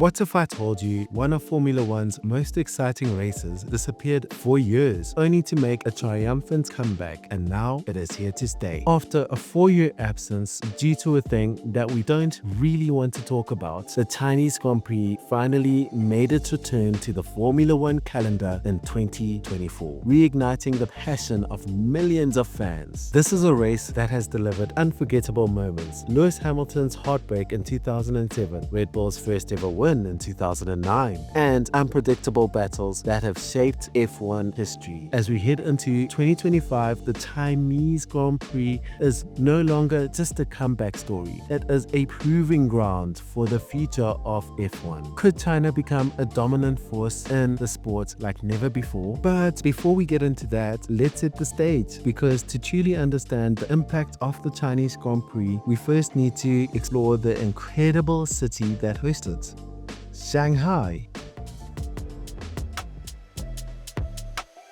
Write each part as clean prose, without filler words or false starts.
What if I told you one of Formula One's most exciting races disappeared for years, only to make a triumphant comeback, and now it is here to stay? After a 4-year absence due to a thing that we don't really want to talk about, the Chinese Grand Prix finally made its return to the Formula One calendar in 2024, reigniting the passion of millions of fans. This is a race that has delivered unforgettable moments. Lewis Hamilton's heartbreak in 2007, Red Bull's first ever win in 2009, and unpredictable battles that have shaped F1 history. As we head into 2025, the Chinese Grand Prix is no longer just a comeback story. It is a proving ground for the future of F1. Could China become a dominant force in the sport like never before? But before we get into that, let's set the stage, because to truly understand the impact of the Chinese Grand Prix, we first need to explore the incredible city that hosts it: Shanghai.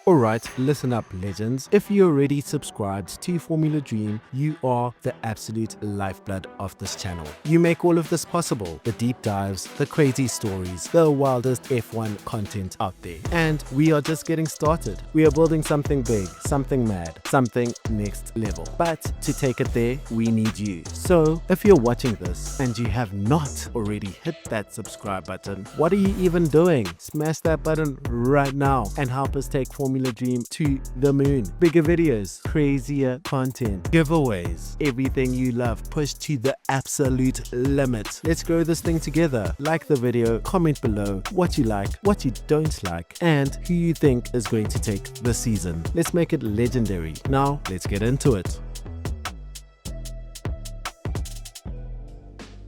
Alright, listen up legends. If you're already subscribed to Formula Dream, you are the absolute lifeblood of this channel. You make all of this possible: the deep dives, the crazy stories, the wildest F1 content out there. And we are just getting started. We are building something big, something mad, something next level. But to take it there, we need you. So if you're watching this and you have not already hit that subscribe button, what are you even doing? Smash that button right now and help us take Formula Dream to the moon. Bigger videos, crazier content, giveaways, everything you love pushed to the absolute limit. Let's grow this thing together. Like the video, comment below what you like, what you don't like, and who you think is going to take the season. Let's make it legendary. Now let's get into it.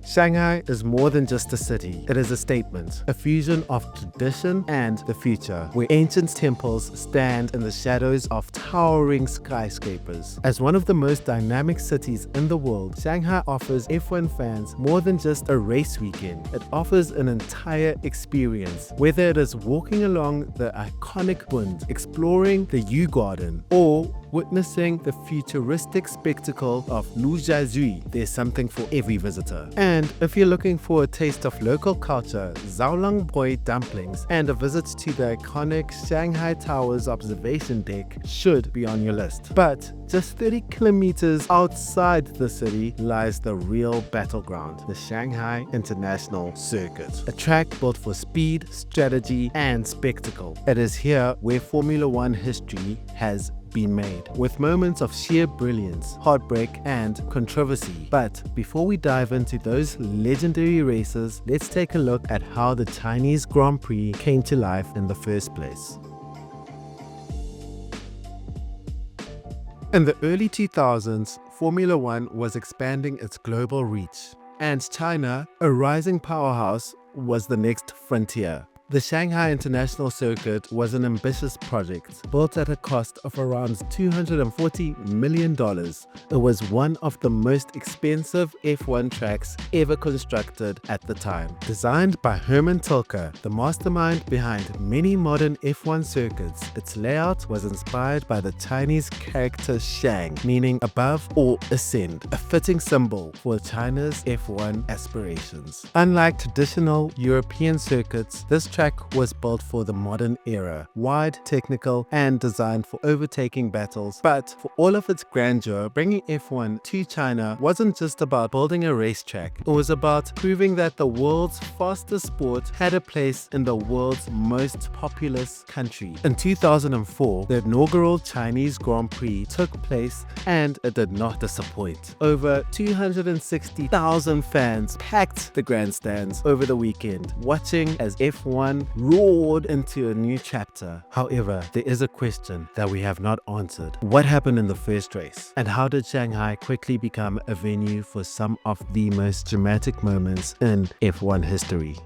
Shanghai is more than just a city. It is a statement, a fusion of tradition and the future, where ancient temples stand in the shadows of towering skyscrapers. As one of the most dynamic cities in the world, Shanghai offers F1 fans more than just a race weekend. It offers an entire experience, whether it is walking along the iconic Bund, exploring the Yew Garden, or witnessing the futuristic spectacle of Lujiazui. There's something for every visitor. And if you're looking for a taste of local culture, Zhaolongboi dumplings and a visit to the iconic Shanghai Towers observation deck should be on your list. But just 30 kilometers outside the city lies the real battleground, the Shanghai International Circuit, a track built for speed, strategy, and spectacle. It is here where Formula One history has been made, with moments of sheer brilliance, heartbreak, and controversy. But before we dive into those legendary races, let's take a look at how the Chinese Grand Prix came to life in the first place. In the early 2000s, Formula One was expanding its global reach, and China, a rising powerhouse, was the next frontier. The Shanghai International Circuit was an ambitious project, built at a cost of around $240 million. It was one of the most expensive F1 tracks ever constructed at the time. Designed by Hermann Tilke, the mastermind behind many modern F1 circuits, its layout was inspired by the Chinese character Shang, meaning above or ascend, a fitting symbol for China's F1 aspirations. Unlike traditional European circuits, this track was built for the modern era, wide, technical, and designed for overtaking battles. But for all of its grandeur, bringing F1 to China wasn't just about building a racetrack. It was about proving that the world's fastest sport had a place in the world's most populous country. In 2004, the inaugural Chinese Grand Prix took place, and it did not disappoint. Over 260,000 fans packed the grandstands over the weekend, watching as F1 roared into a new chapter. However, there is a question that we have not answered. What happened in the first race? And how did Shanghai quickly become a venue for some of the most dramatic moments in F1 history?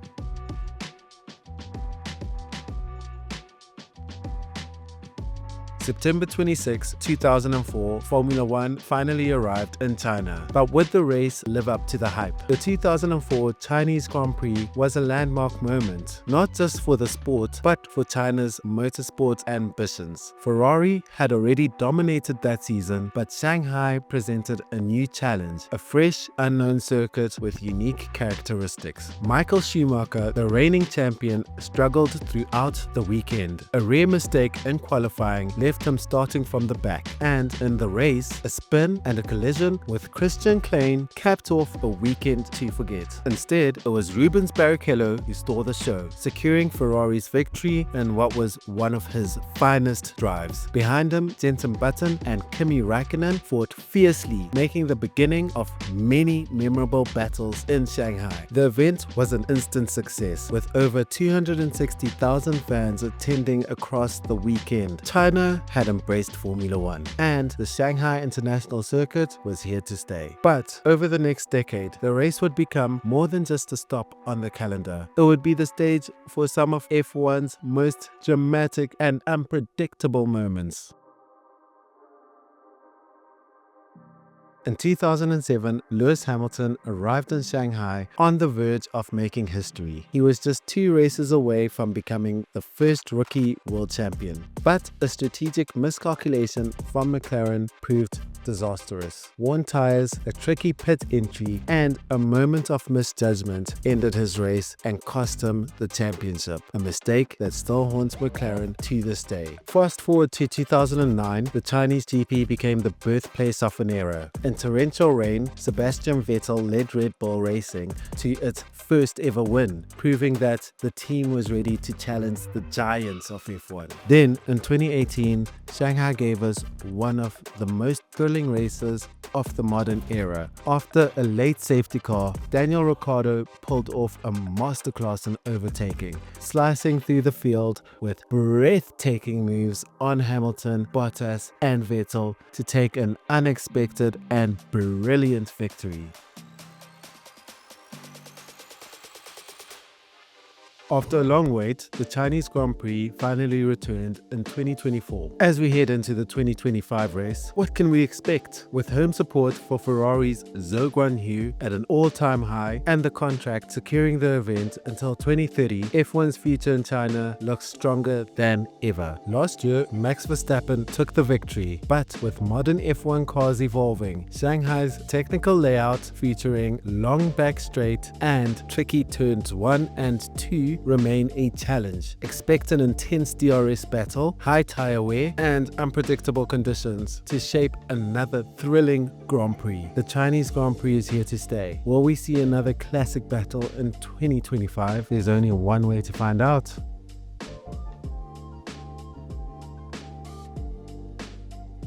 September 26, 2004, Formula One finally arrived in China. But would the race live up to the hype? The 2004 Chinese Grand Prix was a landmark moment, not just for the sport, but for China's motorsport ambitions. Ferrari had already dominated that season, but Shanghai presented a new challenge, a fresh, unknown circuit with unique characteristics. Michael Schumacher, the reigning champion, struggled throughout the weekend. A rare mistake in qualifying left him starting from the back, and in the race, a spin and a collision with Christian Klein capped off a weekend to forget. Instead, it was Rubens Barrichello who stole the show, securing Ferrari's victory in what was one of his finest drives. Behind him, Jenson Button and Kimi Räikkönen fought fiercely, making the beginning of many memorable battles in Shanghai. The event was an instant success, with over 260,000 fans attending across the weekend. China had embraced Formula One, and the Shanghai International Circuit was here to stay. But over the next decade, the race would become more than just a stop on the calendar. It would be the stage for some of F1's most dramatic and unpredictable moments. In 2007, Lewis Hamilton arrived in Shanghai on the verge of making history. He was just 2 races away from becoming the first rookie world champion. But a strategic miscalculation from McLaren proved disastrous. Worn tires, a tricky pit entry, and a moment of misjudgment ended his race and cost him the championship, a mistake that still haunts McLaren to this day. Fast forward to 2009, the Chinese GP became the birthplace of an era. In torrential rain, Sebastian Vettel led Red Bull Racing to its first ever win, proving that the team was ready to challenge the giants of F1. Then, in 2018, Shanghai gave us one of the most thrilling races of the modern era. After a late safety car, Daniel Ricciardo pulled off a masterclass in overtaking, slicing through the field with breathtaking moves on Hamilton, Bottas, and Vettel to take an unexpected and brilliant victory. After a long wait, the Chinese Grand Prix finally returned in 2024. As we head into the 2025 race, what can we expect? With home support for Ferrari's Zhou Guanyu at an all-time high and the contract securing the event until 2030, F1's future in China looks stronger than ever. Last year, Max Verstappen took the victory, but with modern F1 cars evolving, Shanghai's technical layout featuring long back straight and tricky turns 1 and 2 remain a challenge. Expect an intense DRS battle, high tire wear, and unpredictable conditions to shape another thrilling Grand Prix. The Chinese Grand Prix is here to stay. Will we see another classic battle in 2025? There's only one way to find out.